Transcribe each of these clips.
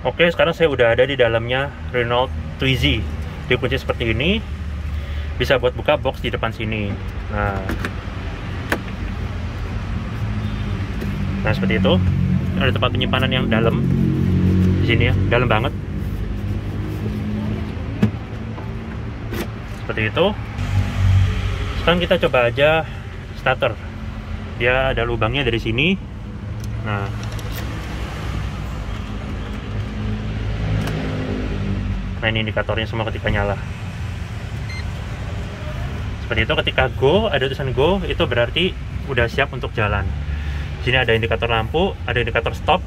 Oke, sekarang saya udah ada di dalamnya Renault Twizy. Dikunci seperti ini, bisa buat buka box di depan sini. Nah seperti itu. Ada tempat penyimpanan yang dalam di sini ya, dalam banget. Seperti itu. Sekarang kita coba aja starter. Dia ada lubangnya dari sini. Nah ini indikatornya semua ketika nyala. Seperti itu, ketika go, ada tulisan go, itu berarti udah siap untuk jalan. Di sini ada indikator lampu, ada indikator stop,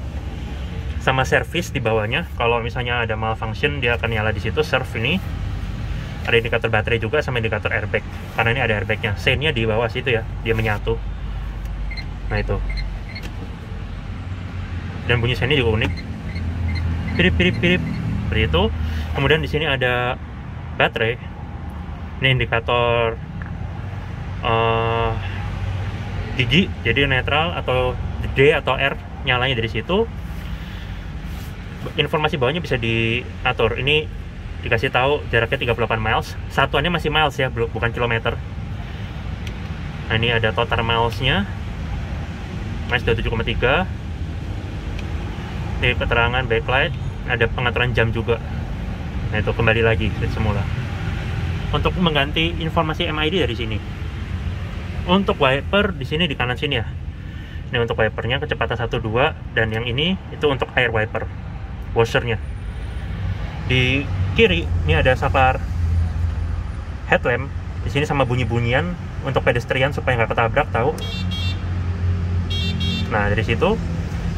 sama service di bawahnya. Kalau misalnya ada malfunction, dia akan nyala di situ. Serve ini. Ada indikator baterai juga sama indikator airbag. Karena ini ada airbagnya. Sein-nya di bawah situ ya, dia menyatu. Nah itu. Dan bunyi sein-nya juga unik. Pirip-pirip-pirip. Seperti itu. Kemudian di sini ada baterai. Ini indikator gigi, jadi netral atau D atau R nyalanya dari situ. Informasi bawahnya bisa diatur. Ini dikasih tahu jaraknya 38 miles. Satuannya masih miles ya, bukan kilometer. Nah ini ada total milesnya. Miles 27,3. Ini keterangan backlight. Ada pengaturan jam juga. Nah itu kembali lagi seperti semula. Untuk mengganti informasi MID dari sini. Untuk wiper di sini di kanan sini ya. Ini untuk wipernya kecepatan 1, 2, dan yang ini itu untuk air wiper, washernya. Di kiri ini ada saklar headlamp. Di sini sama bunyi-bunyian untuk pedestrian supaya nggak ketabrak, tahu? Nah dari situ.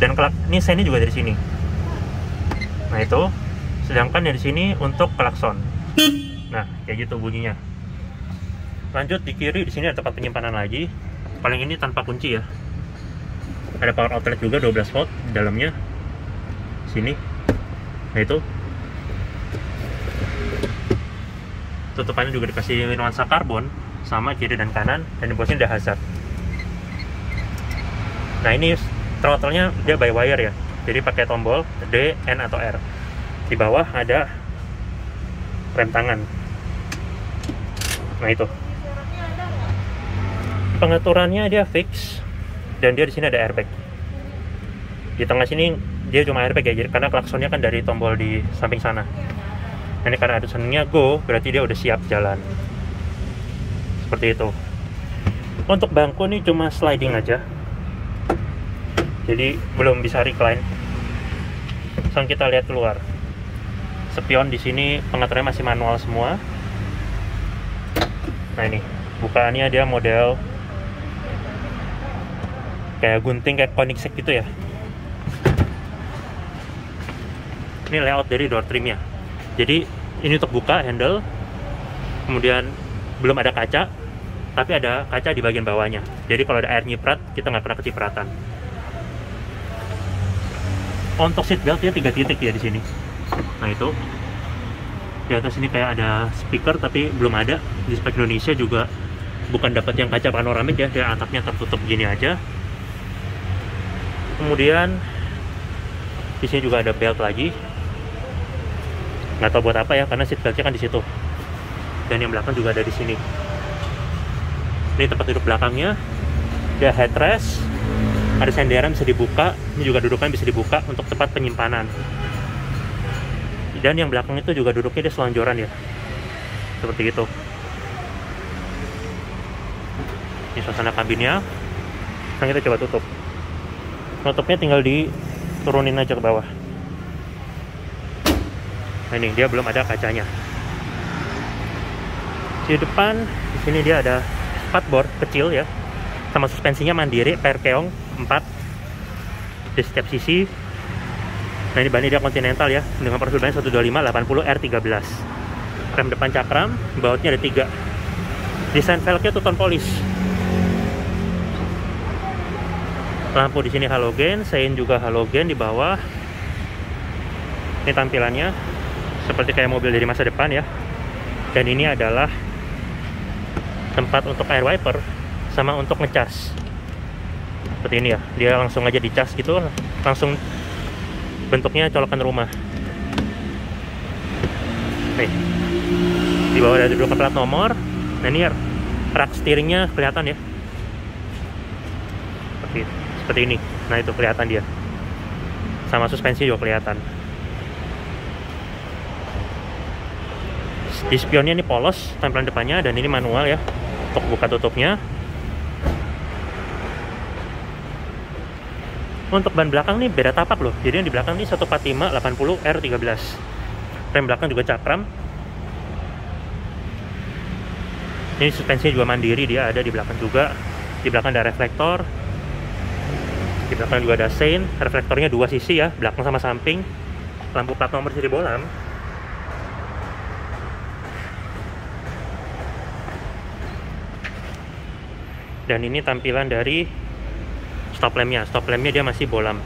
Dan ini sein-nya juga dari sini. Nah itu. Sedangkan dari sini untuk klakson. Nah, kayak gitu bunyinya. Lanjut di kiri, di sini ada tempat penyimpanan lagi. Paling ini tanpa kunci ya. Ada power outlet juga 12 volt di dalamnya. Sini. Nah itu. Tutupannya juga dikasih nuansa karbon sama kiri dan kanan, dan di bawahnya ada hazard. Nah, ini throttle-nya dia by wire ya. Jadi pakai tombol D, N atau R. Di bawah ada rem tangan. Nah itu. Pengaturannya dia fix, dan dia di sini ada airbag. Di tengah sini dia cuma airbag ya, jadi karena klaksonnya kan dari tombol di samping sana. Nah, ini karena ada tulisannya go, berarti dia udah siap jalan. Seperti itu. Untuk bangku ini cuma sliding aja, jadi belum bisa recline. Sekarang kita lihat keluar. Spion di sini pengaturannya masih manual semua. Nah ini bukaannya dia model kayak gunting, kayak Koenigsegg gitu ya. Ini layout dari door trimnya. Jadi ini untuk buka handle, kemudian belum ada kaca, tapi ada kaca di bagian bawahnya. Jadi kalau ada air nyiprat, kita nggak kena kecipratan. Untuk seat beltnya 3 titik ya di sini. Nah itu di atas ini kayak ada speaker, tapi belum ada. Di spek Indonesia juga bukan dapat yang kaca panoramik ya, dia atapnya tertutup gini aja. Kemudian di sini juga ada belt lagi, nggak tahu buat apa ya, karena seat beltnya kan di situ. Dan yang belakang juga ada di sini. Ini tempat duduk belakangnya, dia headrest, ada senderan bisa dibuka. Ini juga dudukan bisa dibuka untuk tempat penyimpanan. Dan yang belakang itu juga duduknya dia selonjoran ya, seperti itu. Ini suasana kabinnya. Sekarang kita coba tutup. Nutupnya tinggal diturunin aja ke bawah. Nah ini dia belum ada kacanya. Di depan di sini dia ada spatboard kecil ya, sama suspensinya mandiri per keong 4 di setiap sisi. Nah ini bannya dia Continental ya, dengan persudahan 125 80 R13. Rem depan cakram, bautnya ada 3. Desain velgnya two tone polish. Lampu di sini halogen, sein juga halogen di bawah. Ini tampilannya seperti kayak mobil dari masa depan ya. Dan ini adalah tempat untuk air wiper sama untuk ngecas. Seperti ini ya, dia langsung aja dicas gitu, langsung bentuknya colokan rumah. Nih, di bawah ada dua plat nomor. Nah ini rak steeringnya kelihatan ya, seperti ini. Nah itu kelihatan dia, sama suspensi juga kelihatan. Di spionnya ini polos tampilan depannya, dan ini manual ya untuk buka tutupnya. Untuk ban belakang nih beda tapak loh, jadi yang di belakang ini 145 80 R13. Rem belakang juga cakram. Ini suspensi juga mandiri, dia ada di belakang juga. Di belakang ada reflektor. Di belakang juga ada sein. Reflektornya dua sisi ya, belakang sama samping. Lampu plat nomor siri bolam. Dan ini tampilan dari stop lampnya. Stop lampnya dia masih bolam.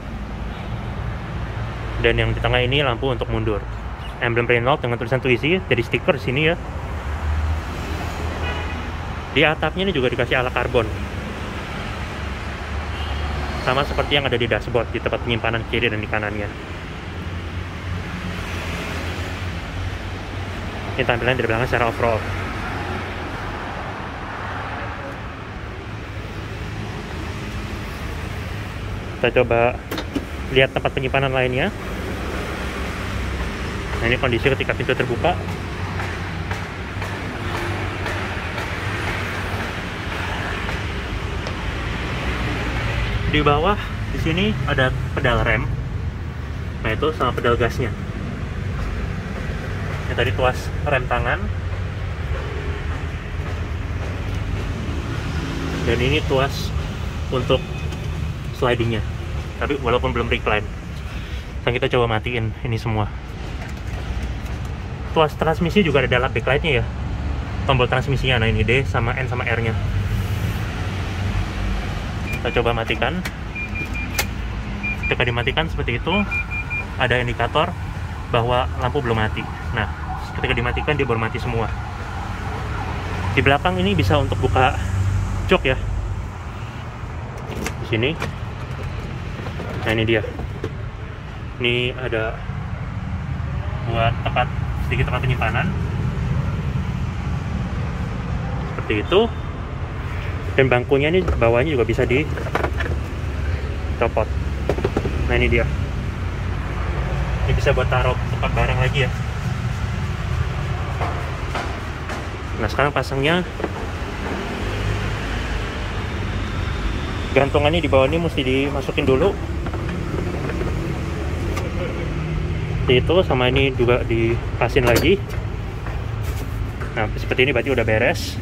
Dan yang di tengah ini lampu untuk mundur. Emblem Renault dengan tulisan Twizy jadi stiker di sini ya. Di atapnya ini juga dikasih ala karbon, sama seperti yang ada di dashboard, di tempat penyimpanan kiri dan di kanannya. Ini tampilan dari belakang secara overall. Kita coba lihat tempat penyimpanan lainnya. Nah ini kondisi ketika pintu terbuka. Di bawah di sini ada pedal rem. Nah itu sama pedal gasnya. Ini tadi tuas rem tangan. Dan ini tuas untuk slidingnya. Tapi walaupun belum recline. Sekarang kita coba matiin ini semua. Tuas transmisi juga ada dalam backlightnya ya. Tombol transmisinya, nah ini D sama N sama R nya. Kita coba matikan. Ketika dimatikan seperti itu, ada indikator bahwa lampu belum mati. Nah, ketika dimatikan dia baru mati semua. Di belakang ini bisa untuk buka jok ya. Di sini. Nah ini dia. Ini ada buat sedikit tempat penyimpanan. Seperti itu. Dan bangkunya ini bawahnya juga bisa dicopot. Nah ini dia. Ini bisa buat taruh tempat barang lagi ya. Nah sekarang pasangnya, gantungannya di bawah ini mesti dimasukin dulu. Itu sama ini juga dipasin lagi. Nah seperti ini berarti udah beres.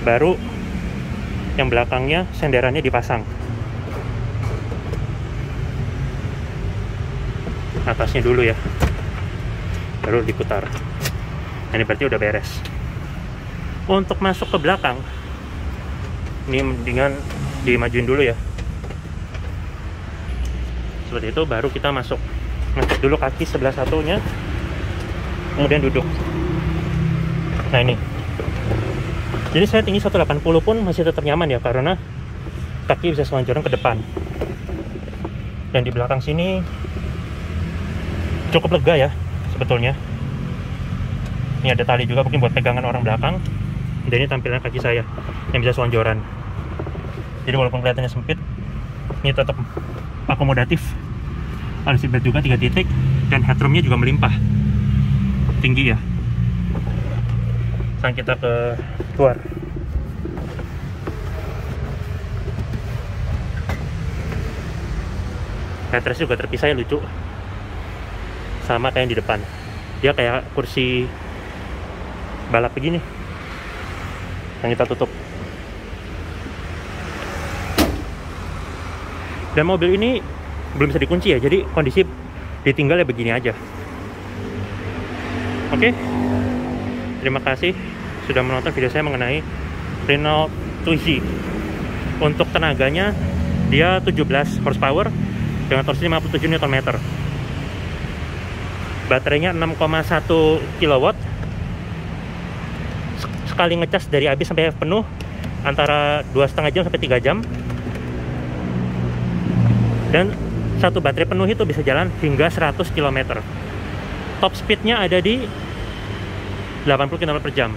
Baru yang belakangnya senderannya dipasang. Atasnya dulu ya, baru diputar. Nah, ini berarti udah beres. Untuk masuk ke belakang, ini mendingan dimajuin dulu ya. Seperti itu, baru kita masuk. Ngecek dulu kaki sebelah satunya, kemudian duduk. Nah ini. Jadi saya tinggi 180 pun masih tetap nyaman ya, karena kaki bisa selonjoran ke depan. Dan di belakang sini cukup lega ya sebetulnya. Ini ada tali juga mungkin buat pegangan orang belakang. Dan ini tampilan kaki saya yang bisa selonjoran. Jadi walaupun kelihatannya sempit, ini tetap akomodatif. Ada seatbelt juga 3 titik, dan headroomnya juga melimpah, tinggi ya. Sekarang kita ke luar. Headrest juga terpisah ya, lucu. Sama kayak yang di depan. Dia kayak kursi balap begini. Yang kita tutup. Dan mobil ini belum bisa dikunci ya, jadi kondisi ditinggal ya begini aja. Oke. Terima kasih sudah menonton video saya mengenai Renault Twizy. Untuk tenaganya dia 17 horsepower dengan torsi 57 Nm. Baterainya 6,1 kW. Sekali ngecas dari habis sampai penuh antara 2,5 jam sampai 3 jam. Dan satu baterai penuh itu bisa jalan hingga 100 km. Top speednya ada di 80 km per jam.